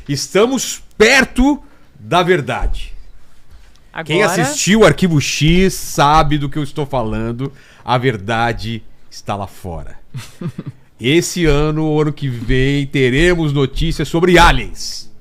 Estamos perto da verdade. Agora... Quem assistiu o Arquivo X sabe do que eu estou falando. A verdade está lá fora. Esse ano, o ano que vem, teremos notícias sobre aliens.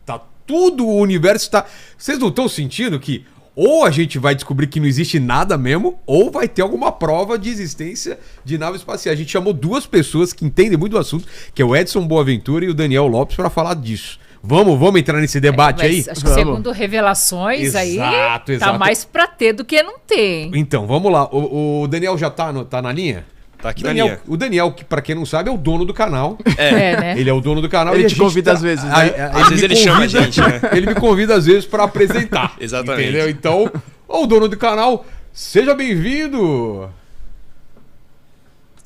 Tá tudo, o universo está... Vocês não estão sentindo que ou a gente vai descobrir que não existe nada mesmo, ou vai ter alguma prova de existência de nave espacial. A gente chamou duas pessoas que entendem muito do assunto, que é o Edson Boaventura e o Daniel Lopes, para falar disso. Vamos entrar nesse debate aí? Acho que segundo revelações exato, aí, tá mais pra ter do que não ter. Então, vamos lá. O Daniel já tá na linha? Tá aqui Daniel, na linha. O Daniel, que pra quem não sabe, é o dono do canal. Né? Ele é o dono do canal. Ele te convida às vezes, né? Às vezes ele chama a gente, né? Ele me convida às vezes pra apresentar. Exatamente. Entendeu? Então, o dono do canal, seja bem-vindo.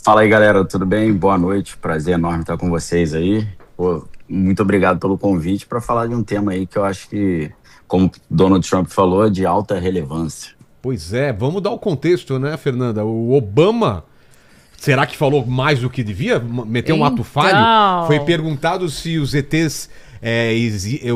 Fala aí, galera, tudo bem? Boa noite, prazer enorme estar com vocês aí. Pô, muito obrigado pelo convite para falar de um tema aí que eu acho que, como Donald Trump falou, é de alta relevância. Pois é, vamos dar o contexto, né, Fernanda? O Obama, será que falou mais do que devia? Meteu um ato falho? Foi perguntado se os ETs...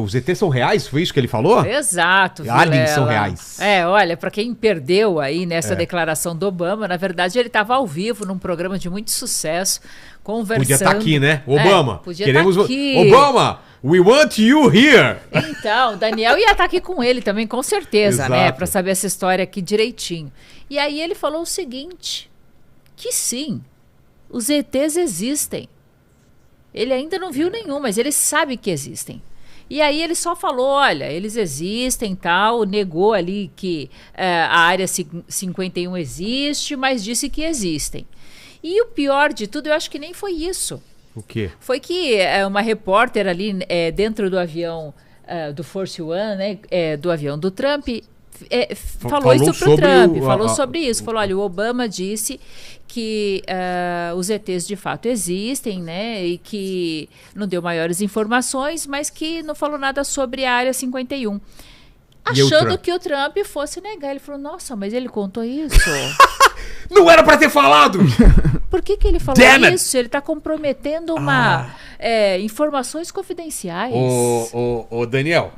os ETs são reais? Foi isso que ele falou? Exato. Aliens são reais. Olha, pra quem perdeu aí nessa declaração do Obama, na verdade ele estava ao vivo num programa de muito sucesso, conversando. Podia estar aqui, né? Obama. Podia queremos estar aqui. Obama, we want you here. Então, Daniel ia estar aqui com ele também, com certeza, né? Exato. Pra saber essa história aqui direitinho. E aí ele falou o seguinte, que sim, os ETs existem. Ele ainda não viu nenhum, mas ele sabe que existem. E aí ele só falou, olha, eles existem, tal, negou ali que a Área 51 existe, mas disse que existem. E o pior de tudo, eu acho que nem foi isso. O quê? Foi que uma repórter ali dentro do avião do Force One, né, do avião do Trump, falou isso pro Trump, falou sobre isso. Falou, olha, o Obama disse que os ETs de fato existem, né, e que não deu maiores informações, mas que não falou nada sobre a Área 51. Achando que o Trump fosse negar. Ele falou, nossa, mas ele contou isso? Não era pra ter falado! Por que ele falou isso? Ele tá comprometendo informações confidenciais. Ô, Daniel,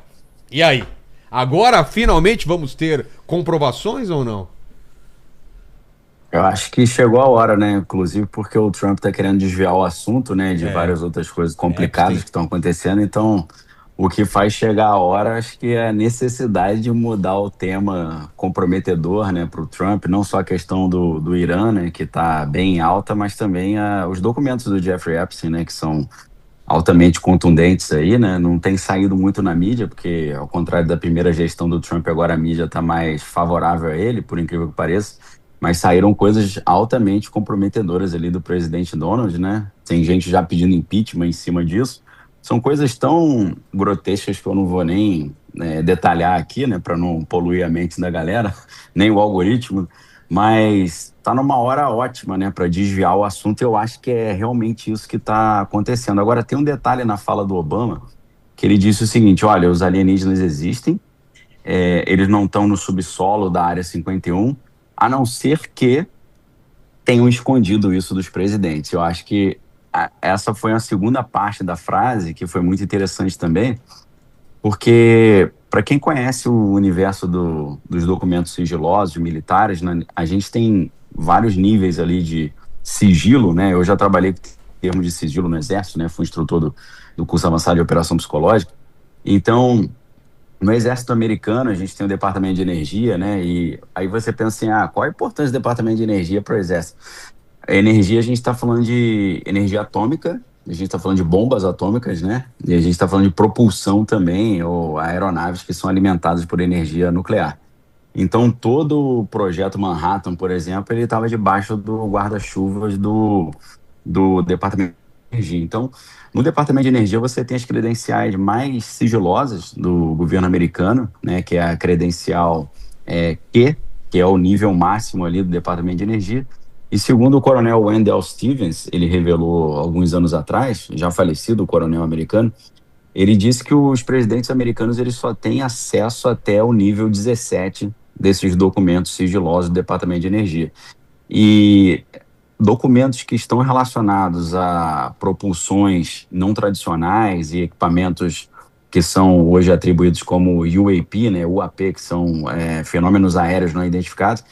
e aí? Agora, finalmente, vamos ter comprovações ou não? Eu acho que chegou a hora, né? Inclusive porque o Trump tá querendo desviar o assunto, né? De várias outras coisas complicadas que estão acontecendo. Então, o que faz chegar a hora, acho que é a necessidade de mudar o tema comprometedor, né? Pro Trump. Não só a questão do Irã, né? Que tá bem alta, mas também os documentos do Jeffrey Epstein, né? Que são altamente contundentes aí, né? Não tem saído muito na mídia, porque ao contrário da primeira gestão do Trump, agora a mídia tá mais favorável a ele, por incrível que pareça. Mas saíram coisas altamente comprometedoras ali do presidente Donald, né? Tem gente já pedindo impeachment em cima disso. São coisas tão grotescas que eu não vou nem detalhar aqui, né? Para não poluir a mente da galera, nem o algoritmo. Mas tá numa hora ótima, né? Para desviar o assunto. Eu acho que é realmente isso que está acontecendo. Agora, tem um detalhe na fala do Obama, que ele disse o seguinte, olha, os alienígenas existem, eles não estão no subsolo da Área 51, a não ser que tenham escondido isso dos presidentes. Eu acho que essa foi a segunda parte da frase, que foi muito interessante também, porque, para quem conhece o universo dos documentos sigilosos militares, né, a gente tem vários níveis ali de sigilo, né? Eu já trabalhei com termos de sigilo no Exército, né? Fui instrutor do curso avançado de operação psicológica. Então, no Exército americano, a gente tem o Departamento de Energia, né? E aí você pensa assim, qual a importância do Departamento de Energia para o Exército? A energia, a gente está falando de energia atômica, a gente está falando de bombas atômicas, né? E a gente está falando de propulsão também, ou aeronaves que são alimentadas por energia nuclear. Então, todo o projeto Manhattan, por exemplo, ele estava debaixo do guarda-chuvas do Departamento de Energia. Então, no Departamento de Energia, você tem as credenciais mais sigilosas do governo americano, né, que é a credencial Q, que é o nível máximo ali do Departamento de Energia. E segundo o coronel Wendell Stevens, ele revelou alguns anos atrás, já falecido o coronel americano, ele disse que os presidentes americanos eles só têm acesso até o nível 17 desses documentos sigilosos do Departamento de Energia. E documentos que estão relacionados a propulsões não tradicionais e equipamentos que são hoje atribuídos como UAP, né, UAP, que são fenômenos aéreos não identificados,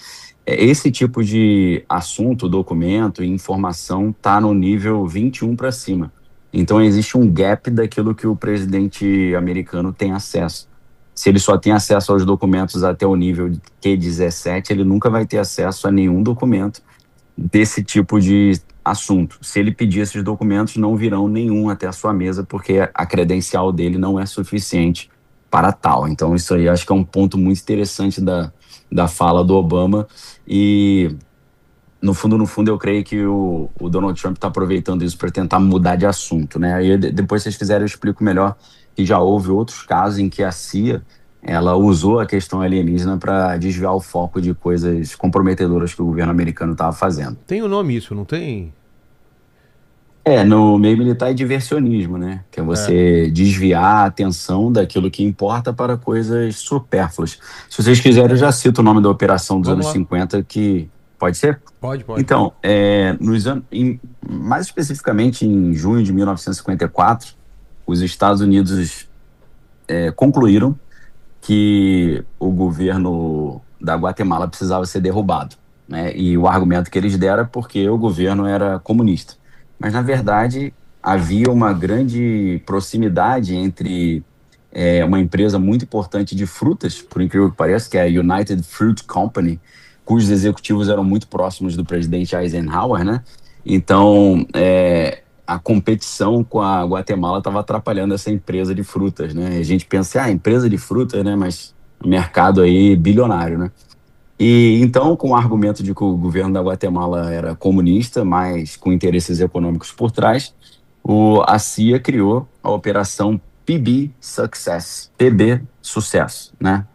esse tipo de assunto, documento e informação está no nível 21 para cima. Então, existe um gap daquilo que o presidente americano tem acesso. Se ele só tem acesso aos documentos até o nível de Q17, ele nunca vai ter acesso a nenhum documento desse tipo de assunto. Se ele pedir esses documentos, não virão nenhum até a sua mesa, porque a credencial dele não é suficiente para tal. Então, isso aí acho que é um ponto muito interessante da fala do Obama. E, no fundo, eu creio que o Donald Trump está aproveitando isso para tentar mudar de assunto, né? Aí, depois, se vocês quiserem, eu explico melhor que já houve outros casos em que a CIA ela usou a questão alienígena para desviar o foco de coisas comprometedoras que o governo americano estava fazendo. Tem o nome isso, não tem? No meio militar é diversionismo, né? Que é você desviar a atenção daquilo que importa para coisas supérfluas. Se vocês quiserem, eu já cito o nome da operação dos anos 50, que... Pode ser? Pode. Então, mais especificamente em junho de 1954, os Estados Unidos concluíram que o governo da Guatemala precisava ser derrubado, né? E o argumento que eles deram é porque o governo era comunista. Mas, na verdade, havia uma grande proximidade entre uma empresa muito importante de frutas, por incrível que pareça, que é a United Fruit Company, cujos executivos eram muito próximos do presidente Eisenhower, né? Então, a competição com a Guatemala estava atrapalhando essa empresa de frutas, né? A gente pensa, empresa de frutas, né? Mas o mercado aí bilionário, né? E então, com o argumento de que o governo da Guatemala era comunista, mas com interesses econômicos por trás, a CIA criou a Operação PB Success, PB Sucesso, né?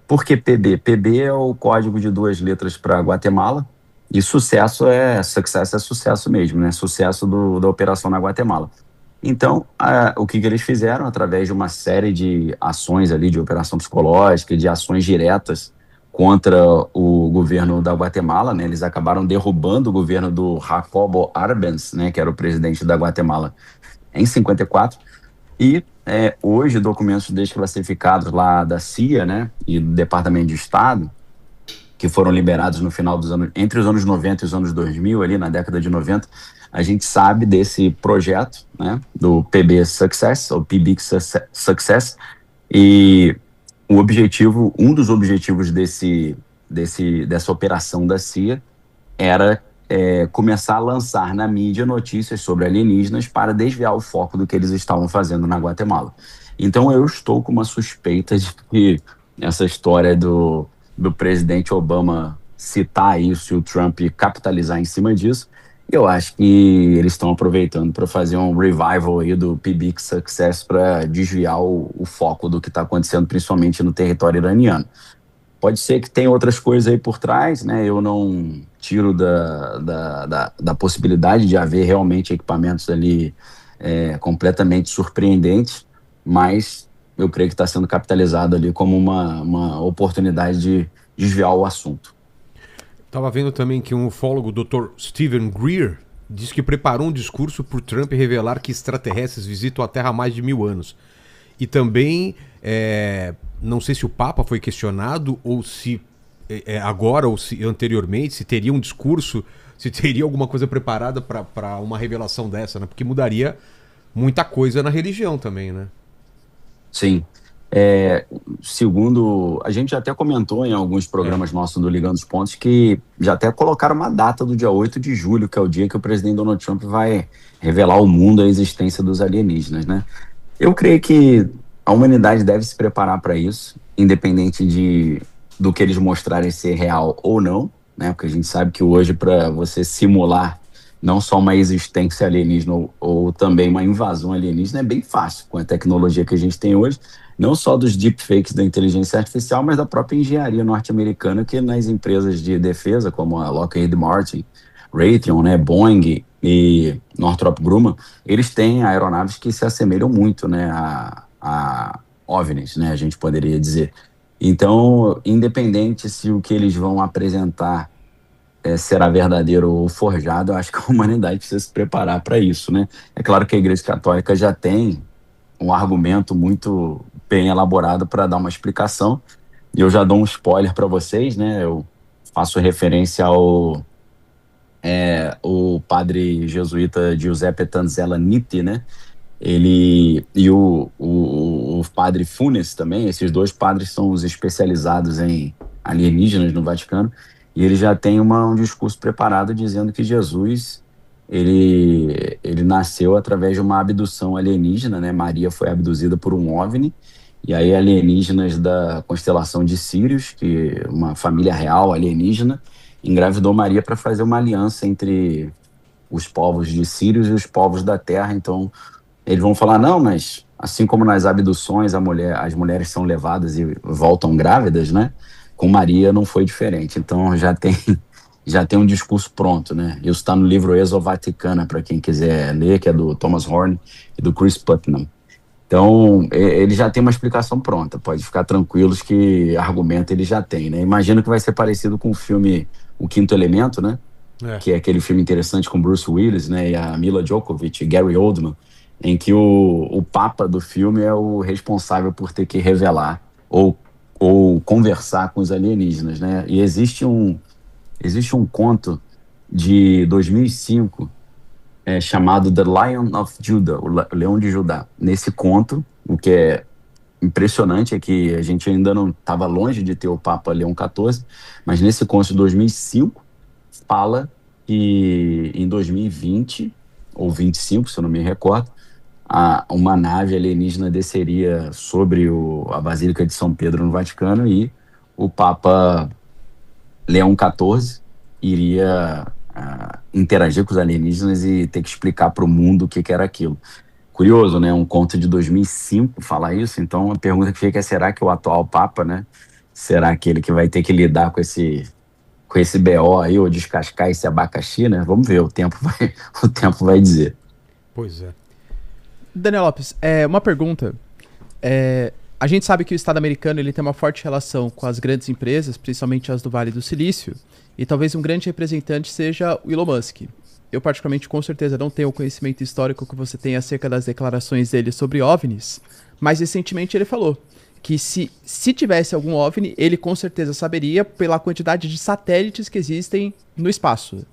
Por que PB? PB é o código de 2 letras para Guatemala, e sucesso é sucesso mesmo, né? Sucesso da operação na Guatemala. Então, o que eles fizeram, através de uma série de ações ali, de operação psicológica, de ações diretas contra o governo da Guatemala, né? Eles acabaram derrubando o governo do Jacobo Arbenz, né? Que era o presidente da Guatemala, em 54. E hoje, documentos desclassificados lá da CIA, né? E do Departamento de Estado, que foram liberados no final dos anos, entre os anos 90 e os anos 2000, ali na década de 90, a gente sabe desse projeto, né, do PB Success, ou PB Success, e um dos objetivos dessa operação da CIA era começar a lançar na mídia notícias sobre alienígenas para desviar o foco do que eles estavam fazendo na Guatemala. Então eu estou com uma suspeita de que essa história do presidente Obama citar isso e o Trump capitalizar em cima disso, eu acho que eles estão aproveitando para fazer um revival aí do PB Success para desviar o foco do que está acontecendo, principalmente no território iraniano. Pode ser que tenha outras coisas aí por trás, né? Eu não tiro da possibilidade de haver realmente equipamentos ali completamente surpreendentes, mas eu creio que está sendo capitalizado ali como uma oportunidade de desviar o assunto. Estava vendo também que um ufólogo, o Dr. Stephen Greer, diz que preparou um discurso por Trump revelar que extraterrestres visitam a Terra há mais de 1000 anos. E também, não sei se o Papa foi questionado, ou se agora, ou se anteriormente, se teria um discurso, se teria alguma coisa preparada para uma revelação dessa, né? Porque mudaria muita coisa na religião também, né? Sim. Segundo, a gente já até comentou em alguns programas nossos do Ligando os Pontos que já até colocaram uma data do dia 8 de julho, que é o dia que o presidente Donald Trump vai revelar ao mundo a existência dos alienígenas, né? Eu creio que a humanidade deve se preparar para isso, independente do que eles mostrarem ser real ou não, né? Porque a gente sabe que hoje, para você simular não só uma existência alienígena ou também uma invasão alienígena, é bem fácil com a tecnologia que a gente tem hoje, não só dos deepfakes da inteligência artificial, mas da própria engenharia norte-americana, que nas empresas de defesa, como a Lockheed Martin, Raytheon, né, Boeing e Northrop Grumman, eles têm aeronaves que se assemelham muito, né, a OVNIs, né, a gente poderia dizer. Então, independente se o que eles vão apresentar será verdadeiro ou forjado, eu acho que a humanidade precisa se preparar para isso, né? É claro que a Igreja Católica já tem um argumento muito bem elaborado para dar uma explicação. E eu já dou um spoiler para vocês, né? Eu faço referência ao o padre jesuíta Giuseppe Tanzella Nitti, né? Ele e o padre Funes também, esses dois padres são os especializados em alienígenas no Vaticano, e ele já tem um discurso preparado dizendo que Jesus ele nasceu através de uma abdução alienígena, né? Maria foi abduzida por um OVNI, e aí alienígenas da constelação de Sírios, que uma família real alienígena, engravidou Maria para fazer uma aliança entre os povos de Sírios e os povos da Terra. Então eles vão falar, não, mas assim como nas abduções as mulheres são levadas e voltam grávidas, né? Com Maria não foi diferente. Então já tem um discurso pronto, né? Isso está no livro Exovaticana, para quem quiser ler, que é do Thomas Horn e do Chris Putnam. Então, ele já tem uma explicação pronta. Pode ficar tranquilos que argumento ele já tem, né? Imagino que vai ser parecido com o filme O Quinto Elemento, né? Que é aquele filme interessante com Bruce Willis, né? E a Mila Djokovic e Gary Oldman, em que o papa do filme é o responsável por ter que revelar ou conversar com os alienígenas, né? E existe um conto de 2005 chamado The Lion of Judah, o Leão de Judá. Nesse conto, o que é impressionante é que a gente ainda não estava longe de ter o Papa Leão XIV, mas nesse conto de 2005 fala que em 2020 ou 25, se eu não me recordo, uma nave alienígena desceria sobre a Basílica de São Pedro no Vaticano, e o Papa Leão XIV iria interagir com os alienígenas e ter que explicar para o mundo o que era aquilo. Curioso, né? Um conto de 2005 falar isso. Então a pergunta que fica é, será que o atual Papa, né? Será aquele que vai ter que lidar com esse BO aí, ou descascar esse abacaxi, né? Vamos ver, o tempo vai dizer. Pois é. Daniel Lopes, uma pergunta. A gente sabe que o Estado americano ele tem uma forte relação com as grandes empresas, principalmente as do Vale do Silício, e talvez um grande representante seja o Elon Musk. Eu, particularmente, com certeza não tenho o conhecimento histórico que você tem acerca das declarações dele sobre OVNIs, mas recentemente ele falou que se tivesse algum OVNI, ele com certeza saberia pela quantidade de satélites que existem no espaço.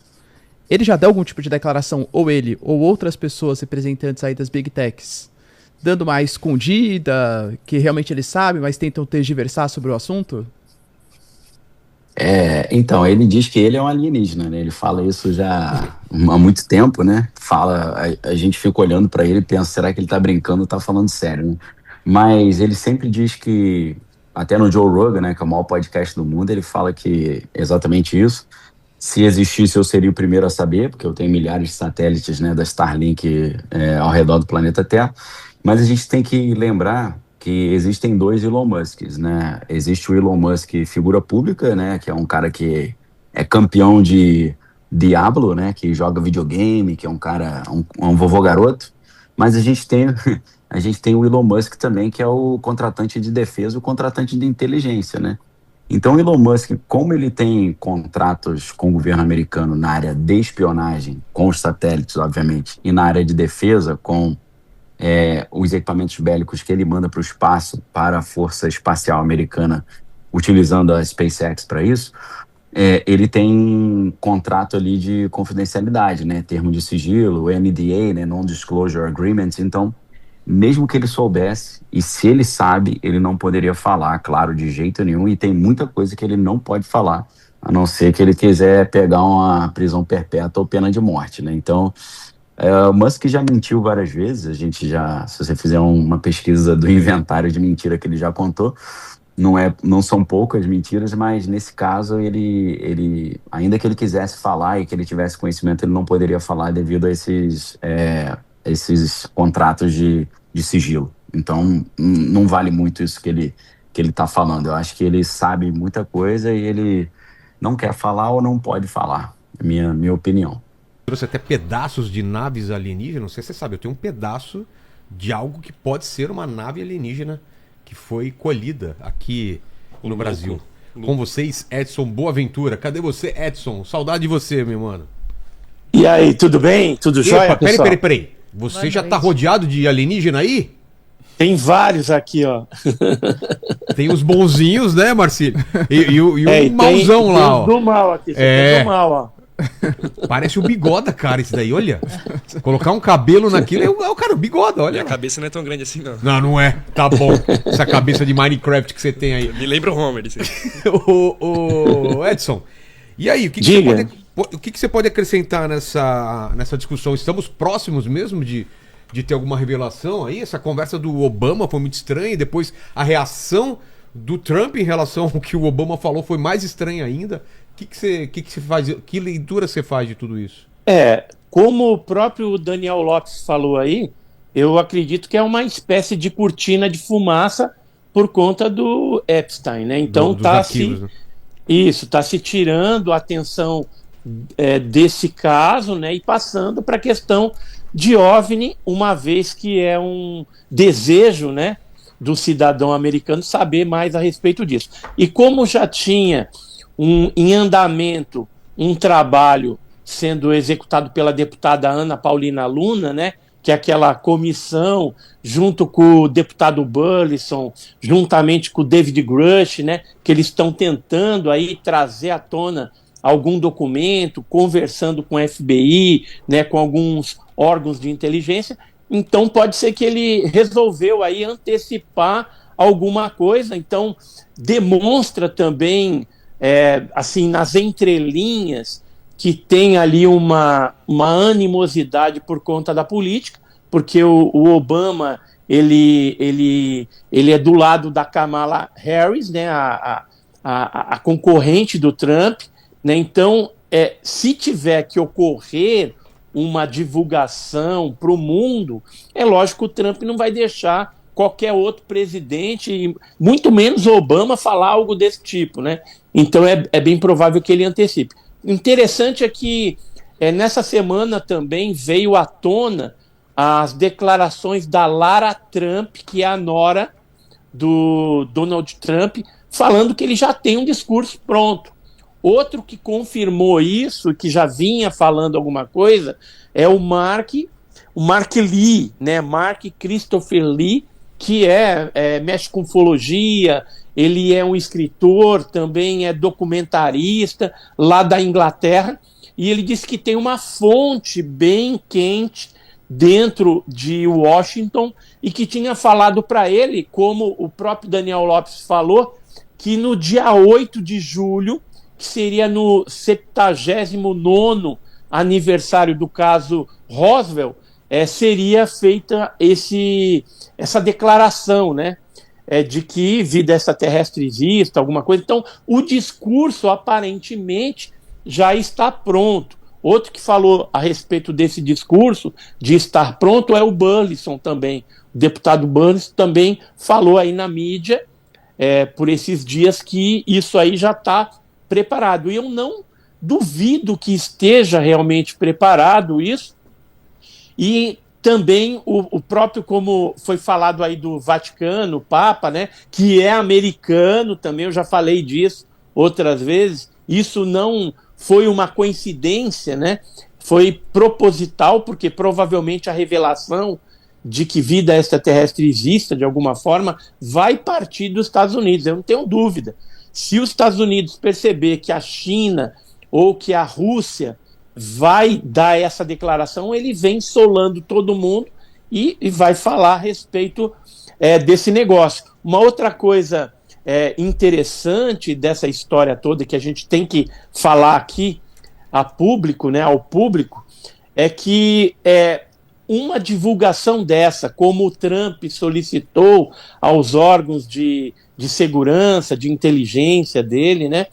Ele já deu algum tipo de declaração, ou ele, ou outras pessoas representantes aí das Big Techs, dando uma escondida, que realmente ele sabe, mas tentam tergiversar sobre o assunto? Então, ele diz que ele é um alienígena, né? Ele fala isso já há muito tempo, né? A gente fica olhando para ele e pensa, será que ele tá brincando ou tá falando sério, né? Mas ele sempre diz que, até no Joe Rogan, né, que é o maior podcast do mundo, ele fala que exatamente isso. Se existisse, eu seria o primeiro a saber, porque eu tenho milhares de satélites, né, da Starlink ao redor do planeta Terra. Mas a gente tem que lembrar que existem dois Elon Musks, né? Existe o Elon Musk figura pública, né, que é um cara que é campeão de Diablo, né, que joga videogame, que é um cara, um vovô garoto. Mas a gente tem o Elon Musk também, que é o contratante de defesa, o contratante de inteligência, né? Então o Elon Musk, como ele tem contratos com o governo americano na área de espionagem, com os satélites, obviamente, e na área de defesa, com os equipamentos bélicos que ele manda para o espaço para a Força Espacial Americana, utilizando a SpaceX para isso, ele tem contrato ali de confidencialidade, né? Termo de sigilo, NDA, né? Non-Disclosure Agreement. Então, mesmo que ele soubesse, e se ele sabe, ele não poderia falar, claro, de jeito nenhum, e tem muita coisa que ele não pode falar, a não ser que ele quiser pegar uma prisão perpétua ou pena de morte, né? Então, o Musk já mentiu várias vezes. A gente se você fizer uma pesquisa do inventário de mentira que ele já contou, não são poucas mentiras, mas nesse caso ele ainda que ele quisesse falar e que ele tivesse conhecimento, ele não poderia falar devido a esses contratos de sigilo. Então não vale muito isso que ele está falando. Eu acho que ele sabe muita coisa e ele não quer falar ou não pode falar, é minha opinião. Trouxe até pedaços de naves alienígenas. Não sei se você sabe, eu tenho um pedaço de algo que pode ser uma nave alienígena que foi colhida aqui no Brasil. Com vocês, Edson Boaventura. Cadê você, Edson? Saudade de você, meu mano. E aí, tudo bem? Tudo jóia, pessoal? Peraí. Você já tá rodeado de alienígena aí? Tem vários aqui, ó. Tem os bonzinhos, né, Marcílio? E o mauzão tem lá, ó. Do mal aqui, do mal, ó. Parece o Bigoda, cara, isso daí, olha. Colocar um cabelo naquilo é o cara, o Bigoda, olha. Minha cabeça não é tão grande assim, não. Não é. Tá bom. Essa cabeça de Minecraft que você tem aí. Me lembra o Homer, isso aí. Ô, Edson, e aí, o que você pode acrescentar nessa discussão? Estamos próximos mesmo de ter alguma revelação aí? Essa conversa do Obama foi muito estranha, e depois a reação do Trump em relação ao que o Obama falou foi mais estranha ainda. Que leitura você faz de tudo isso? Como o próprio Daniel Lopes falou aí, eu acredito que é uma espécie de cortina de fumaça por conta do Epstein, né? Então tá se tirando a atenção desse caso, né? E passando para a questão de OVNI, uma vez que é um desejo, né, do cidadão americano saber mais a respeito disso. E como já tinha em andamento um trabalho sendo executado pela deputada Ana Paulina Luna, né, que é aquela comissão junto com o deputado Burleson, juntamente com o David Grush, né, que eles estão tentando aí trazer à tona algum documento, conversando com o FBI, né, com alguns órgãos de inteligência. Então pode ser que ele resolveu aí antecipar alguma coisa. Então demonstra também assim, nas entrelinhas, que tem ali uma animosidade por conta da política, porque o Obama ele é do lado da Kamala Harris, né, a concorrente do Trump, né? Então, se tiver que ocorrer uma divulgação para o mundo, é lógico que o Trump não vai deixar qualquer outro presidente, muito menos o Obama, falar algo desse tipo, né? Então é bem provável que ele antecipe. Interessante é que nessa semana também veio à tona as declarações da Lara Trump, que é a nora do Donald Trump, falando que ele já tem um discurso pronto. Outro que confirmou isso, que já vinha falando alguma coisa, é o Mark Lee, né? Mark Christopher Lee, que mexe com ufologia, ele é um escritor, também é documentarista lá da Inglaterra, e ele disse que tem uma fonte bem quente dentro de Washington e que tinha falado para ele, como o próprio Daniel Lopes falou, que no dia 8 de julho, que seria no 79º aniversário do caso Roswell, seria feita essa declaração, né, de que vida extraterrestre existe, alguma coisa. Então, o discurso, aparentemente, já está pronto. Outro que falou a respeito desse discurso, de estar pronto, é o Burleson também. O deputado Burleson também falou aí na mídia, por esses dias, que isso aí já está preparado. E eu não duvido que esteja realmente preparado isso. E também o próprio, como foi falado aí do Vaticano, o Papa, né, que é americano também, eu já falei disso outras vezes, isso não foi uma coincidência, né, foi proposital, porque provavelmente a revelação de que vida extraterrestre exista de alguma forma vai partir dos Estados Unidos, eu não tenho dúvida. Se os Estados Unidos perceber que a China ou que a Rússia vai dar essa declaração, ele vem solando todo mundo e vai falar a respeito desse negócio. Uma outra coisa interessante dessa história toda, que a gente tem que falar aqui ao público, é que uma divulgação dessa, como o Trump solicitou aos órgãos de segurança, de inteligência dele, né?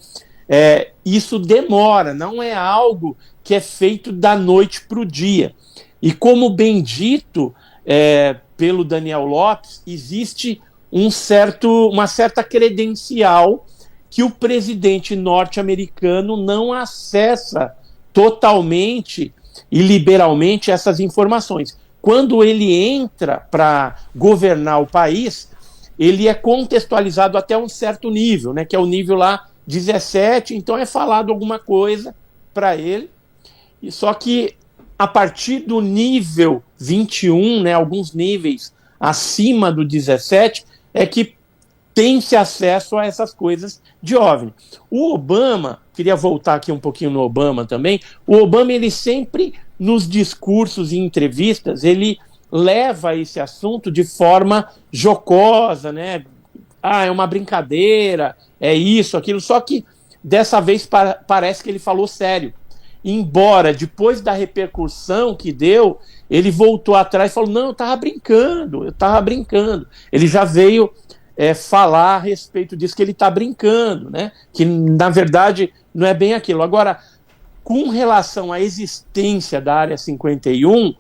Isso demora, não é algo que é feito da noite para o dia. E como bem dito pelo Daniel Lopes, existe uma certa credencial que o presidente norte-americano não acessa totalmente e liberalmente essas informações. Quando ele entra para governar o país, ele é contextualizado até um certo nível, né, que é o nível lá 17, então é falado alguma coisa para ele, e só que a partir do nível 21, né, alguns níveis acima do 17 é que tem-se acesso a essas coisas de OVNI. O Obama, queria voltar aqui um pouquinho no Obama também, o Obama, ele sempre, nos discursos e entrevistas, ele leva esse assunto de forma jocosa, né? Ah, é uma brincadeira, é isso, aquilo, só que dessa vez parece que ele falou sério. Embora, depois da repercussão que deu, ele voltou atrás e falou, não, eu estava brincando. Ele já veio falar a respeito disso, que ele está brincando, né? Que, na verdade, não é bem aquilo. Agora, com relação à existência da Área 51,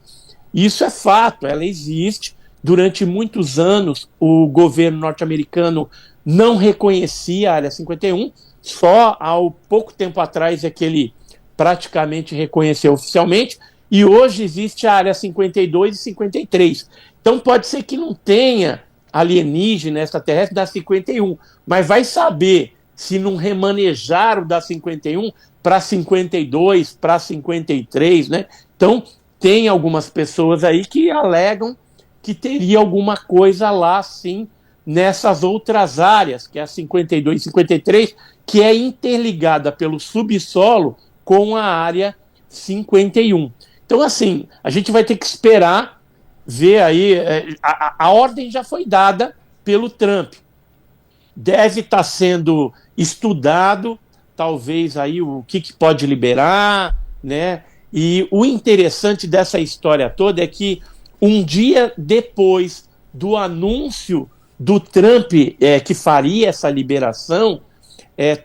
isso é fato, ela existe. Durante muitos anos, o governo norte-americano não reconhecia a Área 51, só há pouco tempo atrás é que ele praticamente reconheceu oficialmente, e hoje existe a Área 52 e 53. Então pode ser que não tenha alienígena extraterrestre da 51, mas vai saber se não remanejaram da 51 para 52, para 53, né? Então tem algumas pessoas aí que alegam que teria alguma coisa lá, sim, nessas outras áreas, que é a 52 e 53, que é interligada pelo subsolo com a área 51. Então, assim, a gente vai ter que esperar ver aí, a ordem já foi dada pelo Trump. Deve estar sendo estudado, talvez aí o que pode liberar, né? E o interessante dessa história toda é que um dia depois do anúncio do Trump que faria essa liberação,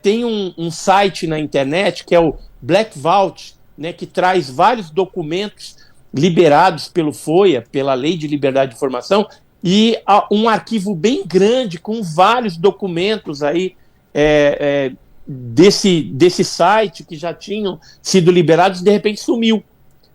tem um site na internet que é o Black Vault, né, que traz vários documentos liberados pelo FOIA, pela Lei de Liberdade de Informação, e um arquivo bem grande com vários documentos aí desse site que já tinham sido liberados, de repente sumiu,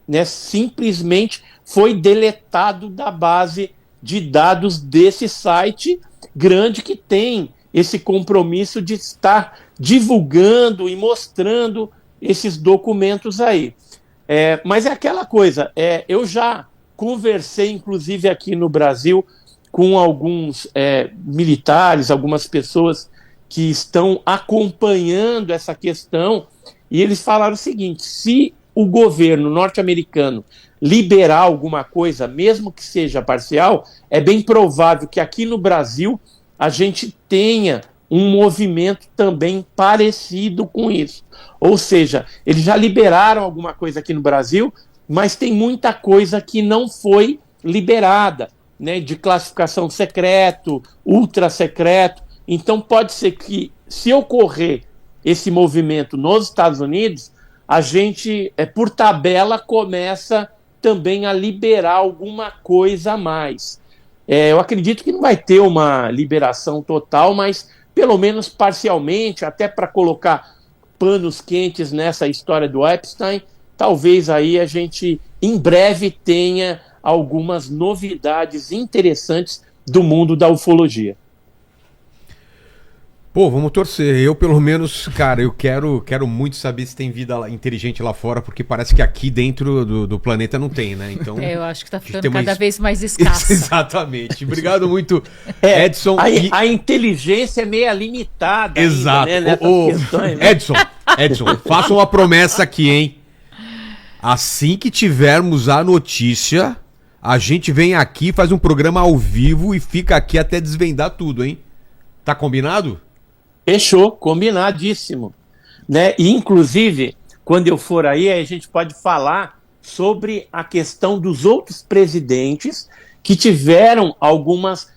né? Simplesmente foi deletado da base de dados desse site grande que tem esse compromisso de estar divulgando e mostrando esses documentos aí. Mas é aquela coisa, eu já conversei, inclusive aqui no Brasil, com alguns militares, algumas pessoas que estão acompanhando essa questão, e eles falaram o seguinte: se o governo norte-americano liberar alguma coisa, mesmo que seja parcial, é bem provável que aqui no Brasil a gente tenha um movimento também parecido com isso. Ou seja, eles já liberaram alguma coisa aqui no Brasil, mas tem muita coisa que não foi liberada, né, de classificação secreto, ultra secreto. Então pode ser que, se ocorrer esse movimento nos Estados Unidos, a gente, por tabela, começa também a liberar alguma coisa a mais. Eu acredito que não vai ter uma liberação total, mas pelo menos parcialmente, até para colocar panos quentes nessa história do Epstein, talvez aí a gente em breve tenha algumas novidades interessantes do mundo da ufologia. Pô, vamos torcer. Eu, pelo menos, cara, eu quero muito saber se tem vida inteligente lá fora, porque parece que aqui dentro do planeta não tem, né? Então, eu acho que tá ficando cada vez mais escasso. Exatamente. Obrigado muito, Edson. A inteligência é meio limitada. Exato. Ainda, né, questões, né? Edson, faça uma promessa aqui, hein? Assim que tivermos a notícia, a gente vem aqui, faz um programa ao vivo e fica aqui até desvendar tudo, hein? Tá combinado? Fechou, combinadíssimo. Né? E, inclusive, quando eu for aí, a gente pode falar sobre a questão dos outros presidentes que tiveram algumas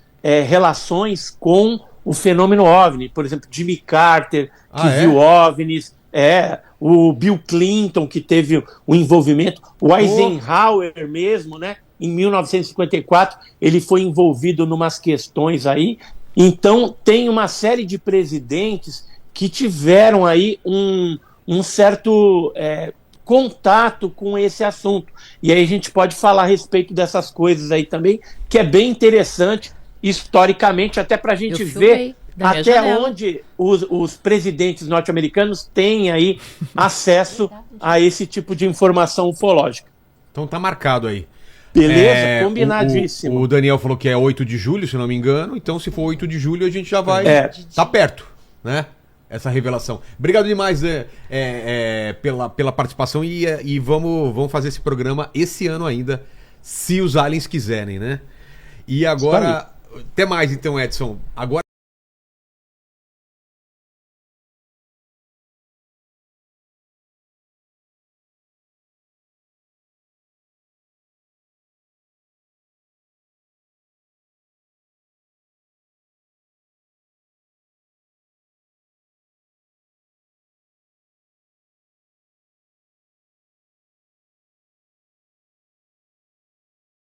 relações com o fenômeno OVNI. Por exemplo, Jimmy Carter, que viu OVNIs, o Bill Clinton, que teve o envolvimento, o Eisenhower mesmo, né? Em 1954, ele foi envolvido em umas questões aí. Então, tem uma série de presidentes que tiveram aí um certo contato com esse assunto. E aí a gente pode falar a respeito dessas coisas aí também, que é bem interessante, historicamente, até para a gente ver até onde os presidentes norte-americanos têm aí acesso a esse tipo de informação ufológica. Então tá marcado aí. Beleza, combinadíssimo. O Daniel falou que é 8 de julho, se não me engano. Então, se for 8 de julho, a gente já vai... Tá perto, né? Essa revelação. Obrigado demais pela participação e vamos fazer esse programa esse ano ainda, se os aliens quiserem, né? E agora... Até mais, então, Edson. Agora...